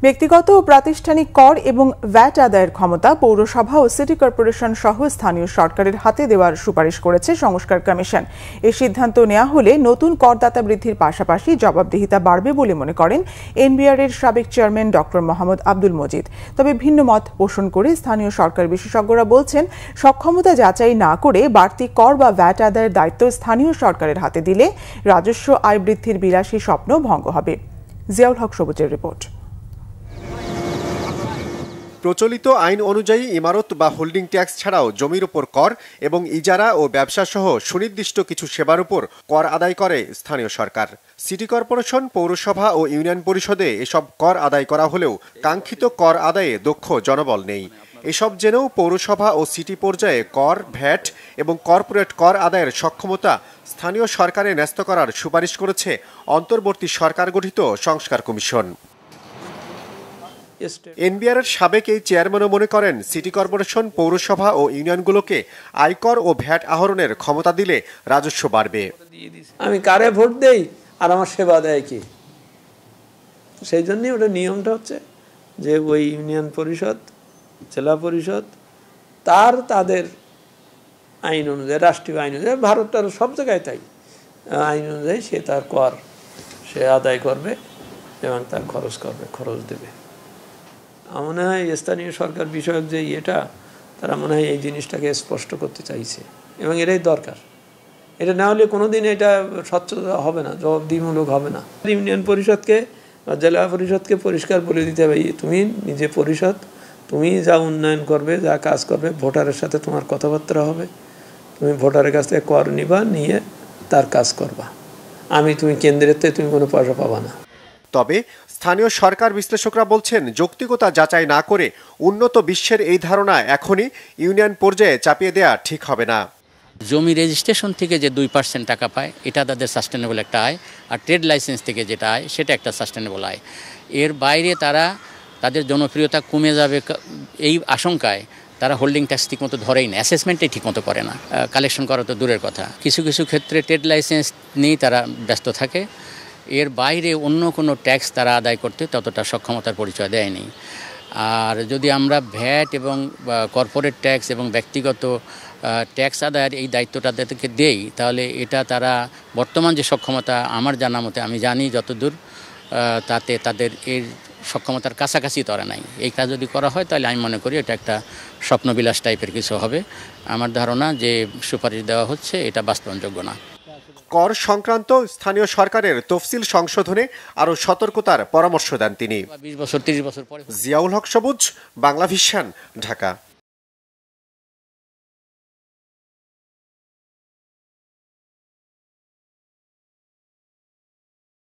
ব্যক্তিগত ও প্রাতিষ্ঠানিক কর এবং ভ্যাট আদায়ের ক্ষমতা পৌরসভা ও সিটি কর্পোরেশন সহ স্থানীয় সরকারের হাতে দেওয়ার সুপারিশ করেছে সংস্কার কমিশন। এই সিদ্ধান্ত নেওয়া হলে নতুন করদাতা বৃদ্ধির পাশাপাশি জবাবদিহিতা বাড়বে বলে মনে করেন এনবিআর এর সাবেক চেয়ারম্যান ডক্টর মোহাম্মদ আব্দুল মজিদ। তবে ভিন্ন মত পোষণ করে স্থানীয় সরকার বিশেষজ্ঞরা বলছেন, সক্ষমতা যাচাই না করে বাড়তি কর বা ভ্যাট আদায়ের দায়িত্ব স্থানীয় সরকারের হাতে দিলে রাজস্ব আয় বৃদ্ধির বিলাসী স্বপ্ন ভঙ্গ হবে। জিয়াউল হক সবুজের রিপোর্ট। প্রচলিত আইন অনুযায়ী ইমারত বা হোল্ডিং ট্যাক্স ছাড়াও জমির উপর কর এবং ইজারা ও ব্যবসা সহ সুনির্দিষ্ট কিছু সেবার উপর কর আদায় করে স্থানীয় সরকার। সিটি কর্পোরেশন, পৌরসভা ও ইউনিয়ন পরিষদে এসব কর আদায় করা হলেও কাঙ্ক্ষিত কর আদায়ে দক্ষ জনবল নেই। এসব জেনেও পৌরসভা ও সিটি পর্যায়ে কর, ভ্যাট এবং কর্পোরেট কর আদায়ের সক্ষমতা স্থানীয় সরকারে ন্যস্ত করার সুপারিশ করেছে অন্তর্বর্তী সরকার গঠিত সংস্কার কমিশন। এনবিআর এর সাবেক এই চেয়ারম্যানও মনে করেন, সিটি কর্পোরেশন, পৌরসভা ও ইউনিয়নগুলোকে আয়কর ও ভ্যাট আহরণের ক্ষমতা দিলে রাজস্ব বাড়বে। আমি কারে ভোট দেই আর আমার সেবা দেয় কি, সেই জন্যই ওটা নিয়মটা হচ্ছে যে ওই ইউনিয়ন পরিষদ, জেলা পরিষদ তাদের আইন অনুযায়ী, রাষ্ট্রীয় আইন অনুযায়ী, ভারতটার সব জায়গায় তাই আইন অনুযায়ী সে তার কর সে আদায় করবে এবং তার খরচ দেবে। আমার মনে হয় স্থানীয় সরকার বিষয়ক যে তারা মনে হয় এই জিনিসটাকে স্পষ্ট করতে চাইছে এবং এটাই দরকার। এটা না হলে কোনোদিন এটা স্বচ্ছতা হবে না, জবাবদিহিমূলক হবে না। ইউনিয়ন পরিষদকে বা জেলা পরিষদকে পরিষ্কার বলে দিতে হবে, তুমি নিজে পরিষদ, তুমি যা উন্নয়ন করবে, যা কাজ করবে, ভোটারের সাথে তোমার কথাবার্তা হবে, তুমি ভোটারের কাছ থেকে কর নিবা, নিয়ে তার কাজ করবা। তুমি কেন্দ্রের থেকে তুমি কোনো পয়সা পাবা না। তবে স্থানীয় সরকার বিশ্লেষকরা বলছেন, যৌক্তিকতা যাচাই না করে উন্নত বিশ্বের এই ধারণা এখনই ইউনিয়ন পর্যায়ে চাপিয়ে দেয়া ঠিক হবে না। জমি রেজিস্ট্রেশন থেকে যে 2% টাকা পায়, এটা তাদের সাস্টেনেবল একটা আয়, আর ট্রেড লাইসেন্স থেকে যেটা আয় সেটা একটা সাস্টেনেবল আয়। এর বাইরে তাদের জনপ্রিয়তা কমে যাবে এই আশঙ্কায় তারা হোল্ডিং ট্যাক্স ঠিকমতো ধরেই না, অ্যাসেসমেন্টই ঠিকমতো করে না, কালেকশন করা তো দূরের কথা। কিছু কিছু ক্ষেত্রে ট্রেড লাইসেন্স নিয়েই তারা ব্যস্ত থাকে, এর বাইরে অন্য কোনো ট্যাক্স তারা আদায় করতে ততটা সক্ষমতার পরিচয় দেয়নি। আর যদি আমরা ভ্যাট এবং কর্পোরেট ট্যাক্স এবং ব্যক্তিগত ট্যাক্স আদায়ের এই দায়িত্বটা তাদেরকে দেই, তাহলে এটা তারা বর্তমান যে সক্ষমতা আমার জানা মতে, আমি জানি যতদূর, তাতে তাদের এর সক্ষমতার কাছাকাছি তরা নাই। এইটা যদি করা হয় তাহলে আমি মনে করি এটা একটা স্বপ্নবিলাস টাইপের কিছু হবে। আমার ধারণা যে সুপারিশ দেওয়া হচ্ছে এটা বাস্তবায়নযোগ্য না। কর সংক্রান্ত স্থানীয় সরকারের তফসিল সংশোধনে আরও সতর্কতার পরামর্শ দেন তিনি। 20 বছর 30 বছর পরে। জিয়াউল হক সবুজ, বাংলা ভিশন, ঢাকা।